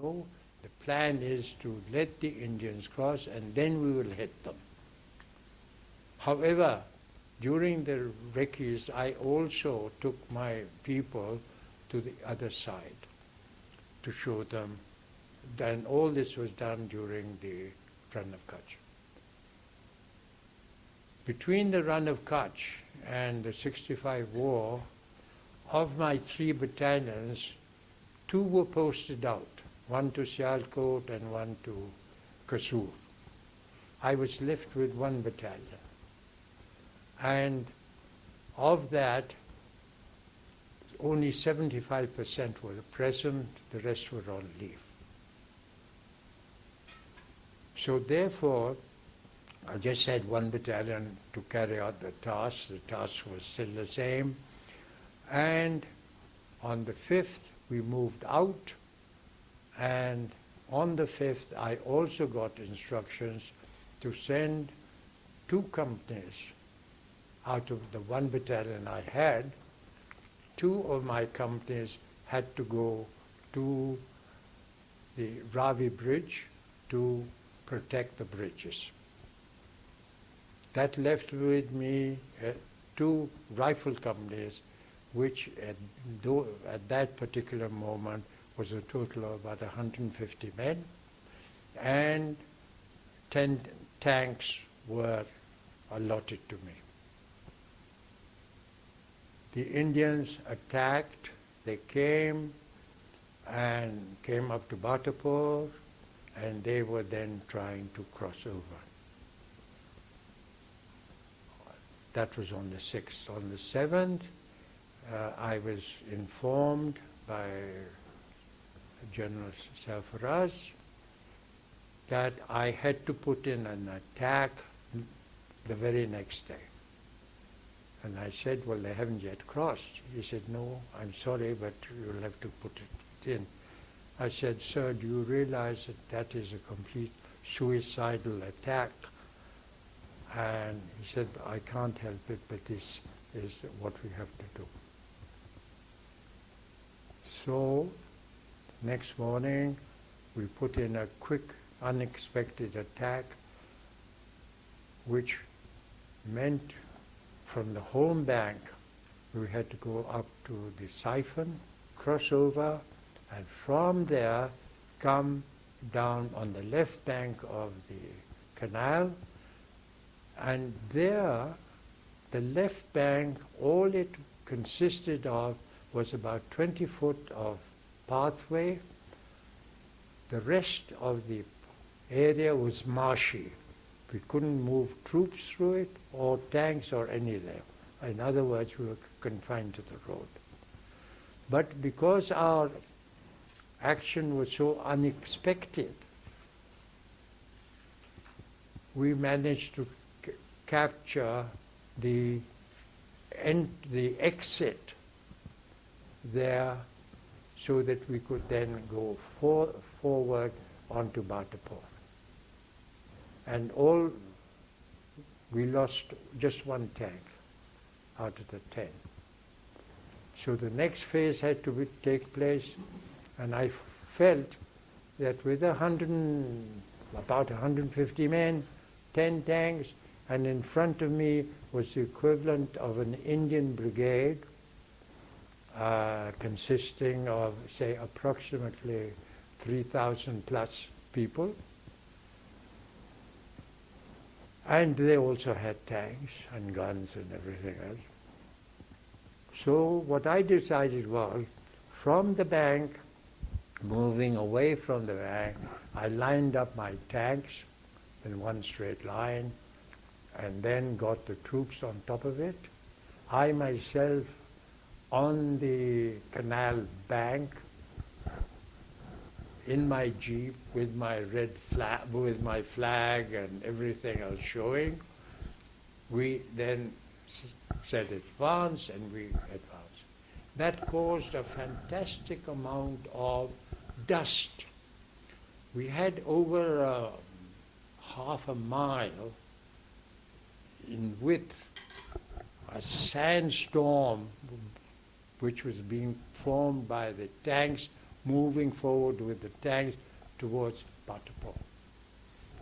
no, the plan is to let the Indians cross and then we will hit them. However, during the recce's, I also took my people to the other side to show them. Then all this was done during the Run of Kutch. Between the Run of Kutch and the 65 war, of my 3 battalions, 2 were posted out, one to Sialkot and one to Kasur. I was left with 1 battalion. And of that, only 75% were present, the rest were on leave. So therefore, I just had 1 battalion to carry out the task. The task was still the same. And on the 5th, we moved out. And on the 5th, I also got instructions to send 2 companies out of the 1 battalion I had. 2 of my companies had to go to the Ravi Bridge to protect the bridges. That left with me 2 rifle companies, which at that particular moment was a total of about 150 men, and 10 tanks were allotted to me. The Indians attacked, they came up to Batapur, and they were then trying to cross over. That was on the 6th. On the 7th, I was informed by General Sarfaraz that I had to put in an attack the very next day. And I said, well, they haven't yet crossed. He said, no, I'm sorry, but you'll have to put it in. I said, sir, do you realize that that is a complete suicidal attack? And he said, I can't help it, but this is what we have to do. So, next morning, we put in a quick, unexpected attack, which meant from the home bank, we had to go up to the siphon, cross over, and from there come down on the left bank of the canal. And there, the left bank, all it consisted of was about 20 foot of pathway. The rest of the area was marshy. We couldn't move troops through it, or tanks, or anything. In other words, we were confined to the road. But because our action was so unexpected, we managed to capture the exit there, so that we could then go forward onto Batapur. And we lost just 1 tank out of the 10. So the next phase had to take place, and I felt that with about 150 men, 10 tanks, and in front of me was the equivalent of an Indian brigade, consisting of, say, approximately 3,000 plus people. And they also had tanks and guns and everything else. So what I decided was, from the bank, moving away from the bank, I lined up my tanks in one straight line, and then got the troops on top of it. I myself on the canal bank, in my jeep with my red flag, with my flag and everything else showing. We then said advance, and we advanced. That caused a fantastic amount of dust. We had over half a mile in width, a sandstorm which was being formed by the tanks moving forward with the tanks towards Patapur.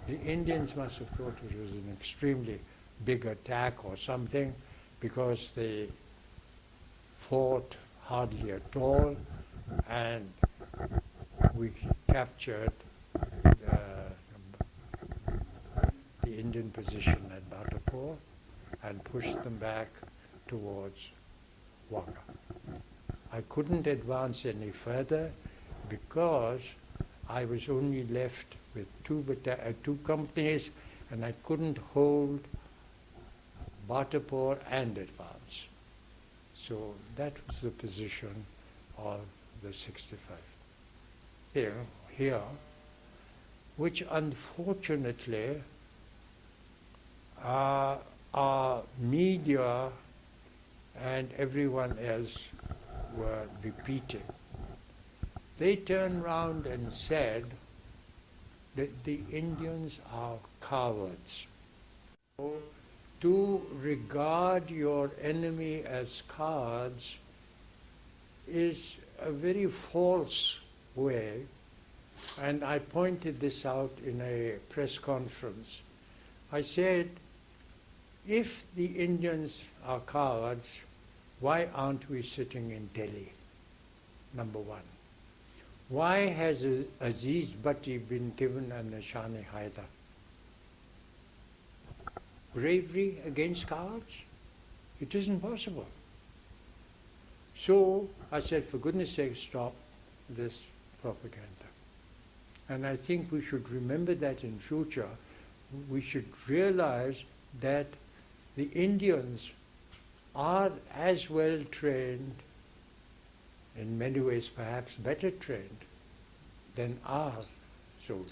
The Indians must have thought it was an extremely big attack or something, because they fought hardly at all, and we captured the Indian position at Batapur and pushed them back towards Wagah. I couldn't advance any further because I was only left with two companies, and I couldn't hold Batapur and advance. So that was the position of the 65. Here, which unfortunately our media and everyone else were repeating. They turned round and said that the Indians are cowards. So, to regard your enemy as cowards is a very false way, and I pointed this out in a press conference. I said, if the Indians are cowards, why aren't we sitting in Delhi? Number one. Why has Aziz Bhatti been given a Nishani-Haidar? Bravery against cowards? It isn't possible. So I said, for goodness sake, stop this propaganda. And I think we should remember that in future. We should realize that the Indians are as well trained, in many ways perhaps better trained, than our soldiers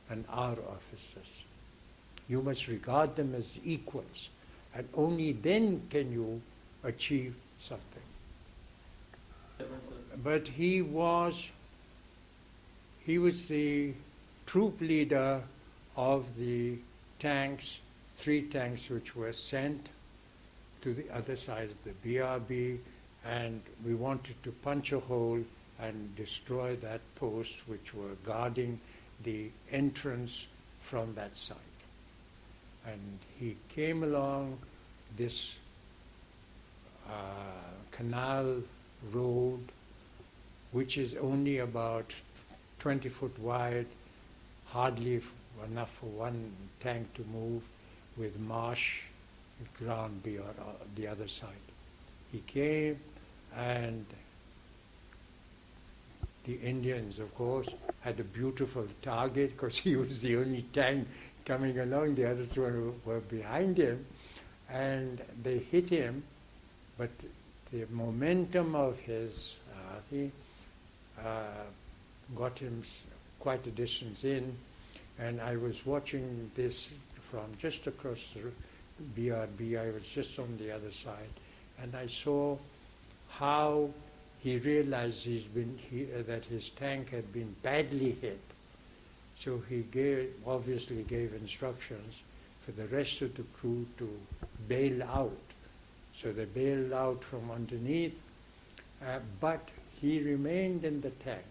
and our officers. You must regard them as equals, and only then can you achieve something. But he was the troop leader of the tanks, 3 tanks which were sent to the other side of the BRB, and we wanted to punch a hole and destroy that post which were guarding the entrance from that side. And he came along this canal road, which is only about 20 foot wide, hardly enough for one tank to move, with marsh ground beyond the other side. He came, and the Indians, of course, had a beautiful target because he was the only tank coming along. The others were behind him, and they hit him, but the momentum of his got him quite a distance in, and I was watching this from just across the BRB. I was just on the other side, and I saw how he realized that his tank had been badly hit. So he obviously gave instructions for the rest of the crew to bail out. So they bailed out from underneath, but he remained in the tank,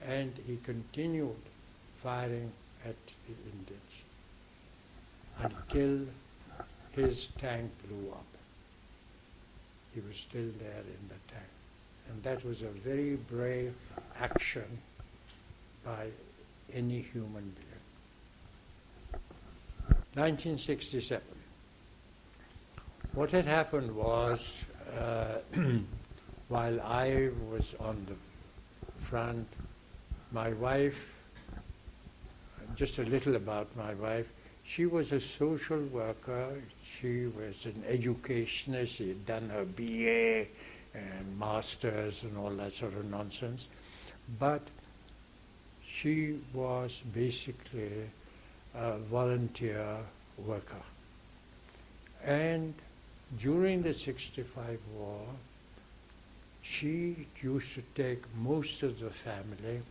and he continued firing at the Indians until his tank blew up. He was still there in the tank. And that was a very brave action by any human being. 1967. What had happened was, while I was on the front, my wife, just a little about my wife, she was a social worker, she was an educationist, she had done her BA and masters and all that sort of nonsense, but she was basically a volunteer worker. And during the 65 war, she used to take most of the family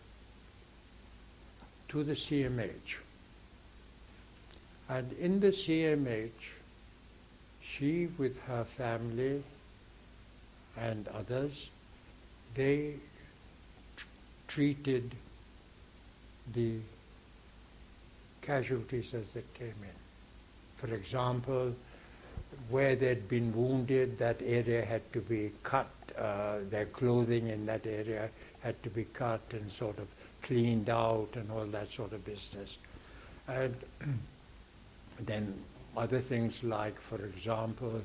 to the CMH. And in the CMH, she with her family and others, they treated the casualties as they came in. For example, where they'd been wounded, that area had to be cut, their clothing in that area had to be cut and sort of cleaned out and all that sort of business. And then other things like, for example,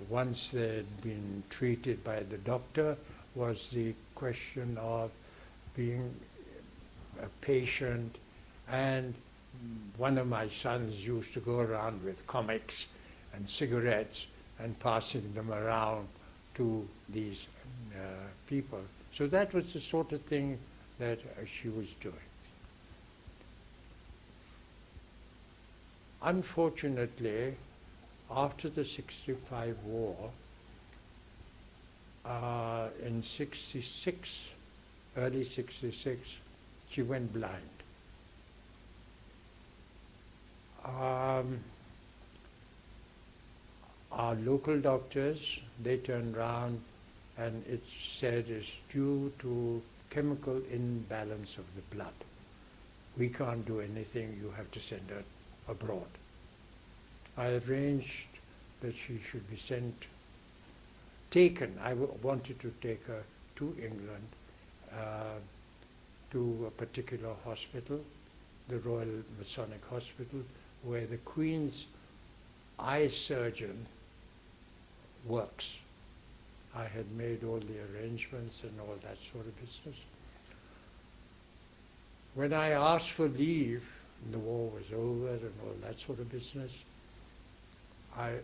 once they'd been treated by the doctor, was the question of being a patient. And one of my sons used to go around with comics and cigarettes and passing them around to these people. So that was the sort of thing that she was doing. Unfortunately, after the 65 war, in 66, early 66, she went blind. Our local doctors, they turned around and it said it's due to chemical imbalance of the blood. We can't do anything, you have to send her abroad. I arranged that she should be taken. I wanted to take her to England, to a particular hospital, the Royal Masonic Hospital, where the Queen's eye surgeon works. I had made all the arrangements and all that sort of business. When I asked for leave, and the war was over and all that sort of business, I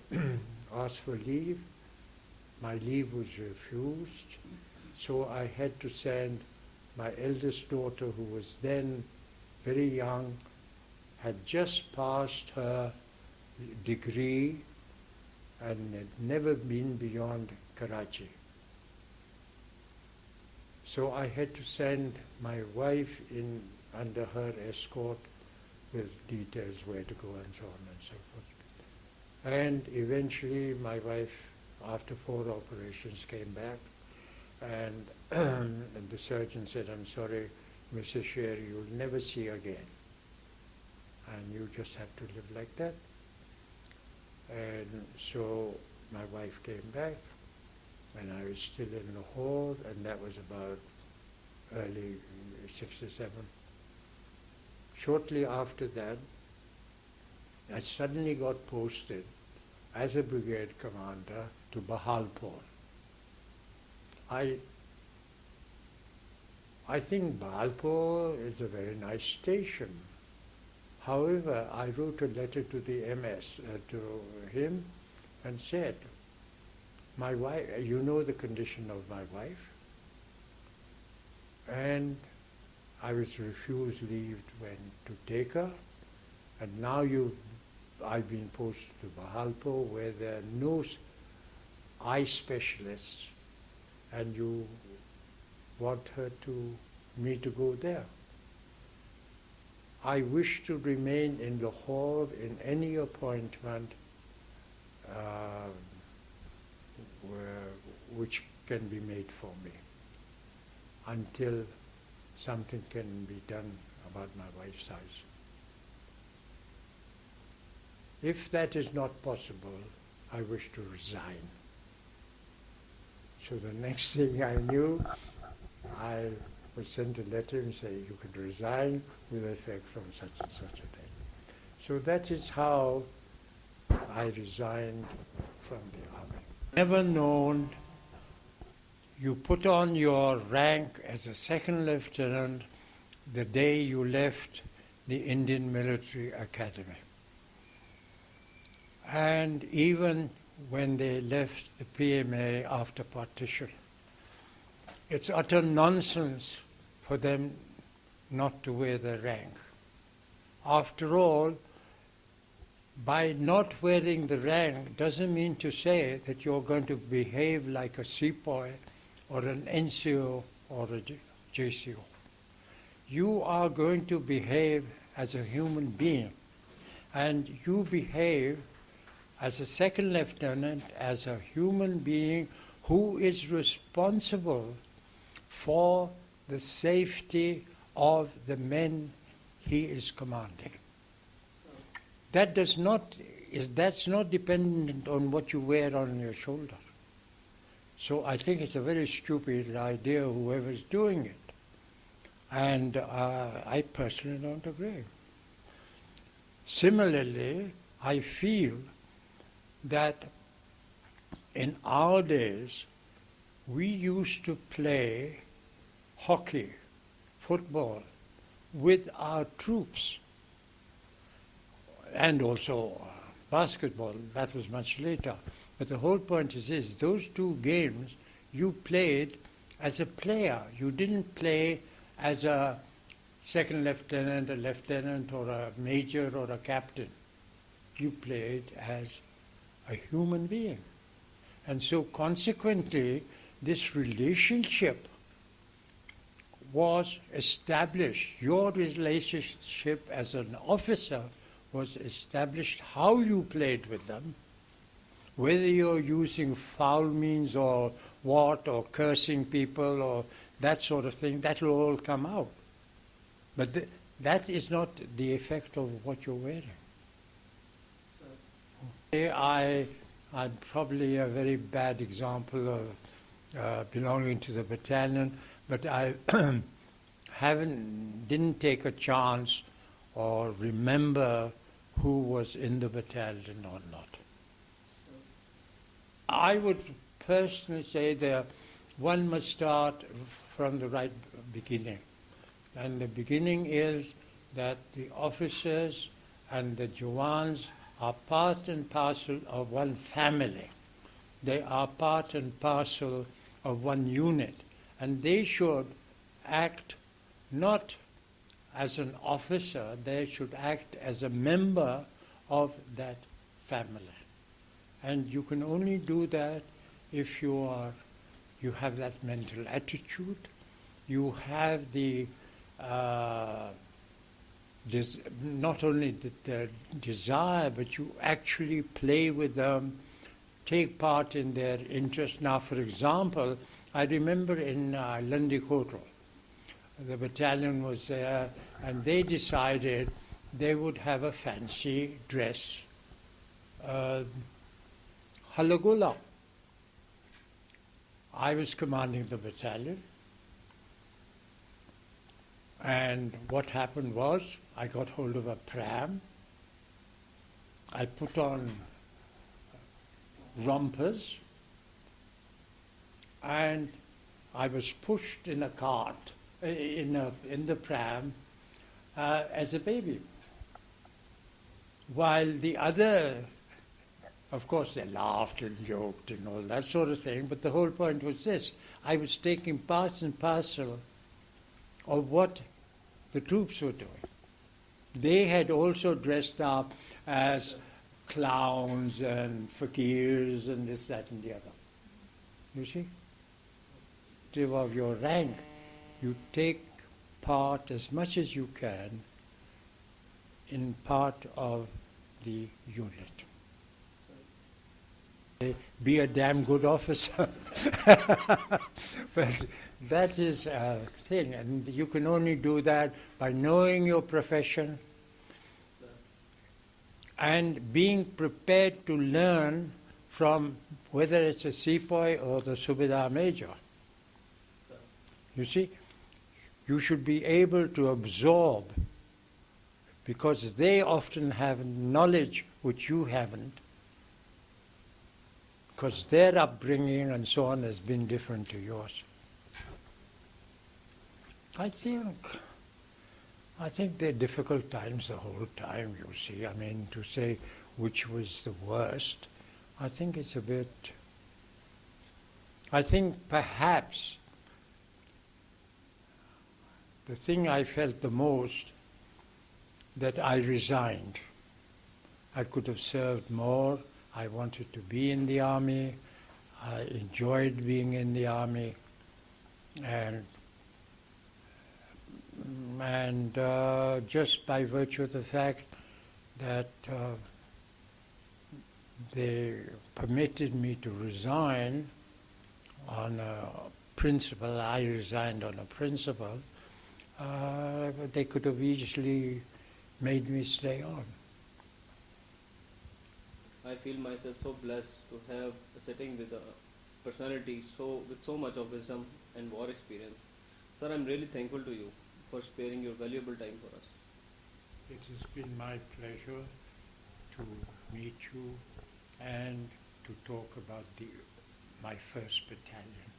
asked for leave. My leave was refused, so I had to send my eldest daughter, who was then very young, had just passed her degree and had never been beyond Karachi. So I had to send my wife in under her escort with details where to go and so on and so forth. And eventually my wife, after 4 operations, came back, and, and the surgeon said, "I'm sorry, Mrs. Sher, you'll never see again. And you just have to live like that." And so my wife came back, and I was still in Lahore, and that was about early 67. Shortly after that, I suddenly got posted as a brigade commander to Bahalpur. I think Bahalpur is a very nice station. However, I wrote a letter to the MS, to him, and said, "My wife, you know the condition of my wife, and I was refused leave to take her, and now I've been posted to Bahalpur, where there are no eye specialists, and you want me to go there. I wish to remain in Lahore in any appointment which can be made for me, until something can be done about my wife's eyes. If that is not possible, I wish to resign." So the next thing I knew, I was sent a letter and say, "You can resign with effect from such and such a day." So that is how I resigned from the army. Never known, you put on your rank as a second lieutenant the day you left the Indian Military Academy. And even when they left the PMA after partition, it's utter nonsense for them not to wear the rank. After all, by not wearing the rank doesn't mean to say that you're going to behave like a sepoy or an NCO or a JCO. You are going to behave as a human being, and you behave as a second lieutenant, as a human being who is responsible for the safety of the men he is commanding. That's not dependent on what you wear on your shoulder. So I think it's a very stupid idea, whoever's doing it. And I personally don't agree. Similarly, I feel that in our days, we used to play hockey, football, with our troops, and also basketball. That was much later. But the whole point is this: those two games you played as a player. You didn't play as a second lieutenant, a lieutenant, or a major, or a captain. You played as a human being. And so consequently, this relationship was established. Your relationship as an officer was established, how you played with them, whether you're using foul means or what, or cursing people or that sort of thing, that will all come out. But that is not the effect of what you're wearing. I'm probably a very bad example of belonging to the battalion, but I didn't take a chance or remember who was in the battalion or not. I would personally say that one must start from the right beginning. And the beginning is that the officers and the Jawans are part and parcel of one family. They are part and parcel of one unit. And they should act not as an officer, they should act as a member of that family. And you can only do that if you have that mental attitude, you have the not only the desire, but you actually play with them, take part in their interest. Now, for example, I remember in Landi-Kotal, the battalion was there, and they decided they would have a fancy dress, halagula. I was commanding the battalion, and what happened was I got hold of a pram, I put on rompers, and I was pushed in a cart, in the pram, as a baby. While the other, of course, they laughed and joked and all that sort of thing, but the whole point was this: I was taking part and parcel of what the troops were doing. They had also dressed up as clowns and fakirs and this, that, and the other. You see? Of your rank, you take part as much as you can in part of the unit. Be a damn good officer. But that is a thing, and you can only do that by knowing your profession and being prepared to learn from whether it's a sepoy or the Subedar Major. You see, you should be able to absorb, because they often have knowledge which you haven't, because their upbringing and so on has been different to yours. I think they're difficult times the whole time, you see. I mean, to say which was the worst, I think it's a bit... I think perhaps the thing I felt the most, that I resigned. I could have served more. I wanted to be in the army. I enjoyed being in the army. And just by virtue of the fact that they permitted me to resign on a principle, I resigned on a principle, but they could have easily made me stay on. I feel myself so blessed to have a sitting with a personality with so much of wisdom and war experience. Sir, I'm really thankful to you for sparing your valuable time for us. It has been my pleasure to meet you and to talk about my first battalion,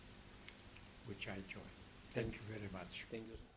which I joined. Thank you very much. Thank you, sir.